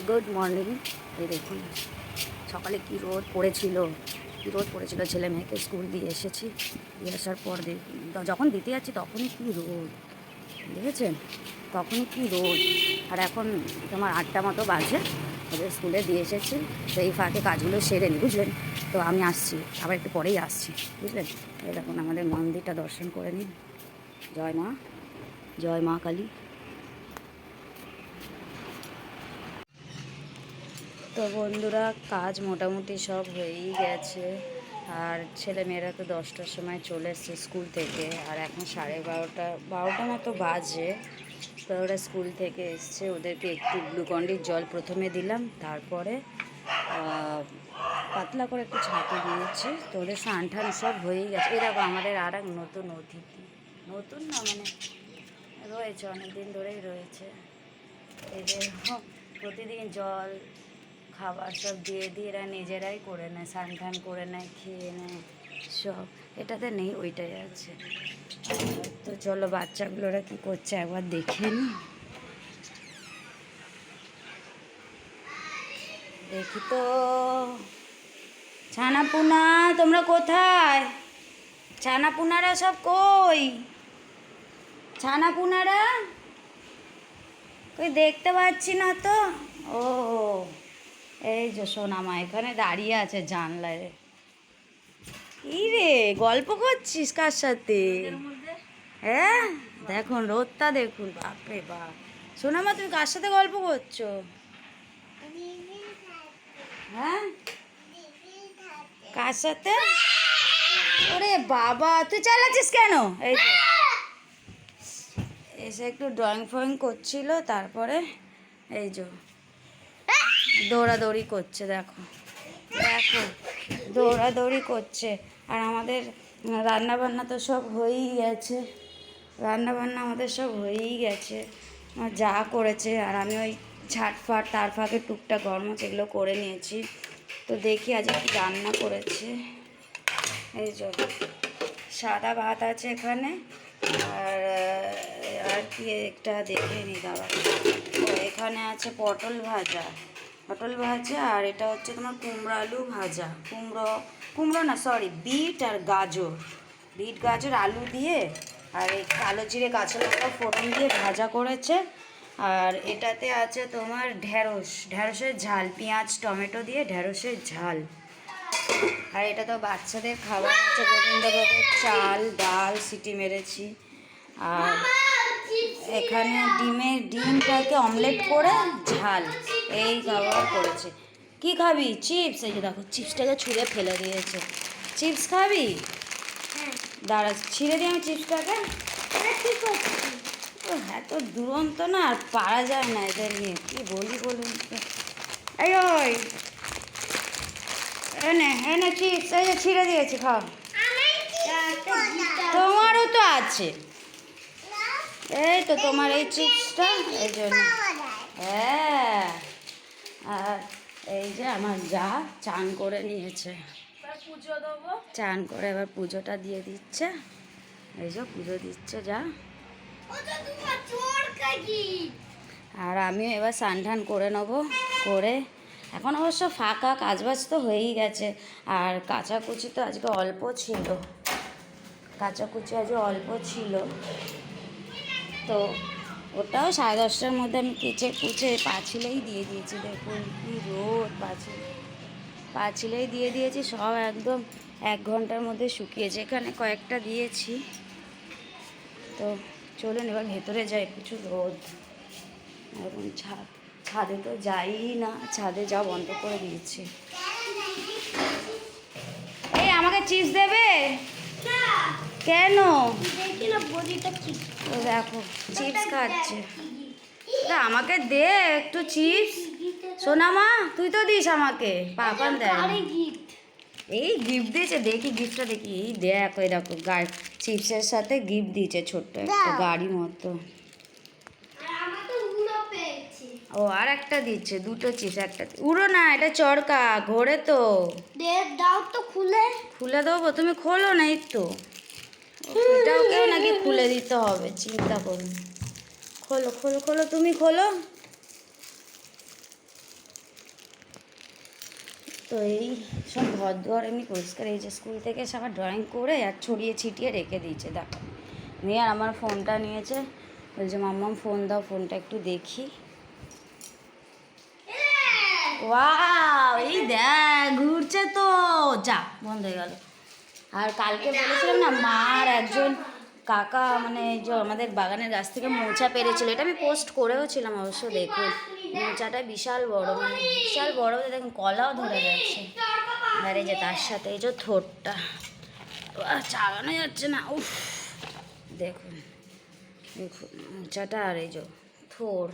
Good morning. এই দেখুন সকালে কী রোদ পড়েছিল, ছেলে মেয়েকে স্কুল দিয়ে এসেছি। দিয়ে আসার পর যখন দিতে যাচ্ছি তখনই কী রোদ, দেখেছেন? তখনই কী রোদ। আর এখন তোমার 8টা মতো বাজে, ওদের স্কুলে দিয়ে এসেছি। তো এই ফাঁকে কাজগুলো সেরে নি, বুঝলেন? তো আমি আসছি, আবার একটু পরেই আসছি, বুঝলেন? এই দেখুন আমাদের মন্দিরটা দর্শন করে নিন। জয় মা কালী। তো বন্ধুরা, কাজ মোটামুটি সব হয়েই গেছে। আর ছেলেমেয়েরা তো 10টার সময় চলে এসছে স্কুল থেকে, আর এখন 12:30 মতো বাজে। তো ওরা স্কুল থেকে এসছে, ওদেরকে একটু গ্লুকন্ডির জল প্রথমে দিলাম, তারপরে পাতলা করে একটু ছাতু দিয়েছি। তো ওদের স্নান টান সব হয়েই গেছে। এই দেখো আমাদের আর এক নতুন অতিথি, নতুন না মানে রয়েছে, অনেক দিন ধরেই রয়েছে। এদের প্রতিদিন জল খাবার সব দিয়ে এরা নিজেরাই করে নেয়, স্নান টান করে নেয়, খেয়ে নেয় সব। এটাতে নেই, ওইটাই আছে। তো চলো বাচ্চাগুলোরা কী করছে একবার দেখে নি। দেখি তো, ছানাপুনা তোমরা কোথায়? ছানাপুনারা সব কই? ছানাপুনারা কই দেখতে পাচ্ছি না তো। ও এই যে সোনামা এখানে দাঁড়িয়ে আছে জানলায়। কি রে, গল্প করছিস কার সাথে? হ্যাঁ দেখুন রোদটা দেখুন, বাপরে বাপ। সোনামা তুমি কার সাথে গল্প করছো? হ্যাঁ কার সাথে? ওরে বাবা, তুই চালাচ্ছিস কেন? এই যে এসে একটু ড্রয়িং ফয়িং করছিল, তারপরে এই যে দৌড়াদৌড়ি করছে। দেখো দেখো দৌড়াদৌড়ি করছে। আর আমাদের রান্নাবান্না তো সব হয়েই গেছে, রান্নাবান্না আমাদের সব হয়েই গেছে। আমার যা করেছে, আর আমি ওই ঝাটফাট তার ফাঁকে টুকটাক গরম এগুলো করে নিয়েছি। তো দেখি আজ কি রান্না করেছে। এই যে সাদা ভাত আছে এখানে, আর আর কি একটা দেখে নি দাঁড়া। এখানে আছে পটল ভাজা, আর এটা হচ্ছে তোমার কুমড়ো আলু ভাজা, কুমড়ো না সরি বিট আর গাজর আলু দিয়ে, আর এই কালো জিরে কাঁচা লঙ্কা ফোড়ন দিয়ে ভাজা করেছে। আর এটাতে আছে তোমার ঢ্যাঁড়সের ঝাল, পেঁয়াজ টমেটো দিয়ে ঢ্যাঁড়সের ঝাল। আর এটা তো বাচ্চাদের খাবার হচ্ছে গোবিন্দভোগের চাল ডাল সিটি মেরেছি। আর এখানে ডিমটাকে অমলেট করে ঝাল, এই খাবার করেছে। কি খাবি? চিপস। এই যে দেখো চিপসটাকে ছুঁড়ে ফেলে দিয়েছে। চিপস খাবি? দাঁড়া ছিঁড়ে দিই আমি চিপসটাকে। ও এত দুরন্ত না, আর পারা যায় না এদের নিয়ে, কী বলি বলুন তো। এই ওই এনে চিপস, এই যে ছিঁড়ে দিয়েছি, খাও। তোমারও তো আছে, এই তো তোমার এই চিপসটা, এই জন্য। হ্যাঁ, আর এই যে আমার যা চান করে নিয়েছে, চান করে এবার পুজোটা দিয়ে দিচ্ছে। এই যে পুজো দিচ্ছে যা। আর আমিও এবার স্নান টান করে নেবো, করে এখন অবশ্য ফাঁকা, কাজবাজ তো হয়েই গেছে। আর কাচাকুচি তো আজকে অল্প ছিল, তো ওটাও 10:30টার মধ্যে আমি কুচে পাঁচিলেই দিয়ে দিয়েছি। দেখুন কি রোদ, পাঁচিলেই দিয়ে দিয়েছি সব, একদম 1 ঘন্টার মধ্যে শুকিয়েছে। এখানে কয়েকটা দিয়েছি। তো চলুন এবার ভেতরে যাই, প্রচুর রোদ। এখন ছাদে তো যাই না, ছাদে যাওয়া বন্ধ করে দিয়েছি। এই আমাকে চিপস দেবে? কেন? ও দেখো চিপস খাচ্ছে। আমাকে দে একটু চিপস। সোনামা তুই তো দিস আমাকে, পাপান দেয়। এই গিফট দিয়েছে, দেখি গিফটটা দেখি। এই দেখ, ওই দেখো চিপসের সাথে গিফট দিয়েছে ছোট্ট একটা গাড়ি মতো। ও আর একটা দিচ্ছে, দুটো চিপস, একটা উড়ো না, এটা চরকা ঘোরে তো। দাও তো খুলে দেবো, তুমি খোলো না। এই তো এটাও কেউ নাকি খুলে দিতে হবে, চিন্তা করুন। খোলো, তুমি খোলো। তো এই সব ঘর দুয়ার এমনি পরিষ্কার, এই যে স্কুল থেকে এসে আবার ড্রয়িং করে আর ছড়িয়ে ছিটিয়ে রেখে দিয়েছে দেখো। নিয়ে আর আমার ফোনটা নিয়েছে, বলছে মাম্মাম ফোন দাও, ফোনটা একটু দেখি। ওয়াও, এই দেখ ঘুরছে তো, যা বন্ধ হয়ে গেল। আর কালকে বলেছিলাম না, মার একজন কাকা মানে যে আমাদের বাগানের গাছ থেকে মোচা পেরেছিল, এটা আমি পোস্ট করেও ছিলাম অবশ্য, দেখুন মোচাটা বিশাল বড়, মানে বিশাল বড়, দেখুন কলাও ধরে যাচ্ছে। আর এই যে তার সাথে এই যে থোরটা চাগানো যাচ্ছে না, উফ দেখুন দেখুন মোচাটা, আর এই যে থোর,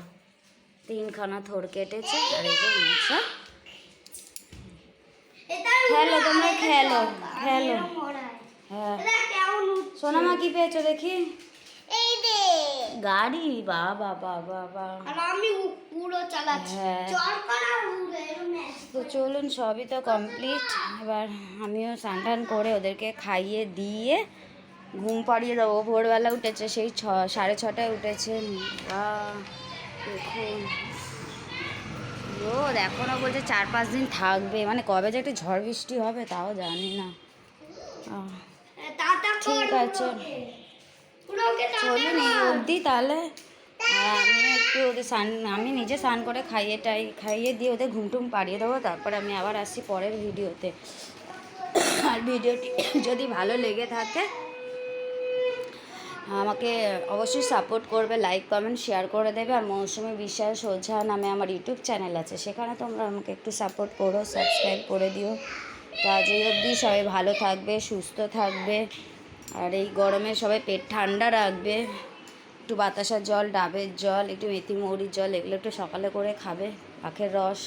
3খানা থোর কেটেছে, আর এই যে মোচা। খেলো তোমরা, খেলো খেলো। হ্যাঁ সোনামা কি পেয়েছো দেখি? গাড়ি, বাবা বাবা বাবা, আমি পুরো চালাচ্ছি। হ্যাঁ তো চলুন, সবই তো কমপ্লিট। এবার আমিও স্নান টান করে ওদেরকে খাইয়ে দিয়ে ঘুম পাড়িয়ে দেবো। ভোরবেলা উঠেছে, সেই 6:30টায় উঠেছে। দেখুন রোদ এখনও বলছে 4-5 দিন থাকবে, মানে কবে যে একটু ঝড় বৃষ্টি হবে তাও জানি না। ঠিক আছে চলুন এই অবধি তাহলে। আর আমি একটু ওদের আমি নিজে স্নান করে খাইয়ে দিয়ে ওদের ঘুমটুম পাড়িয়ে দেবো, তারপরে আমি আবার আসছি পরের ভিডিওতে। আর ভিডিওটি যদি ভালো লেগে থাকে আমাকে অবশ্যই সাপোর্ট করবে, লাইক কমেন্ট শেয়ার করে দেবে। আর মৌসুমী বিশ্বাস ওঝা নামে আমার ইউটিউব চ্যানেল আছে, সেখানে তোমরা আমাকে একটু সাপোর্ট করো, সাবস্ক্রাইব করে দিও। তো আজ এই অবধি, সবাই ভালো থাকবে, সুস্থ থাকবে। আর এই গরমে সবাই পেট ঠান্ডা রাখবে, একটু বাতাসার জল, ডাবের জল, একটু মেথি মৌরির জল, এগুলো একটু সকালে করে খাবে, আখের রস,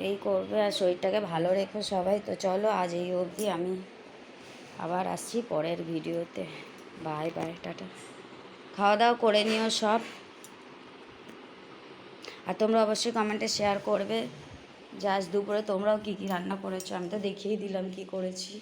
এই করবে। আর শরীরটাকে ভালো রেখো সবাই। তো চলো আজ এই অবধি, আমি আবার আসছি পরের ভিডিওতে। Bye bye, tata. খাওয়া দাওয়া করে নিও সব। আর তোমরা অবশ্যই কমেন্টে শেয়ার করবে যে আজ দুপুরে তোমরাও কী কী রান্না করেছো। আমি তো দেখিয়েই দিলাম কী করেছি।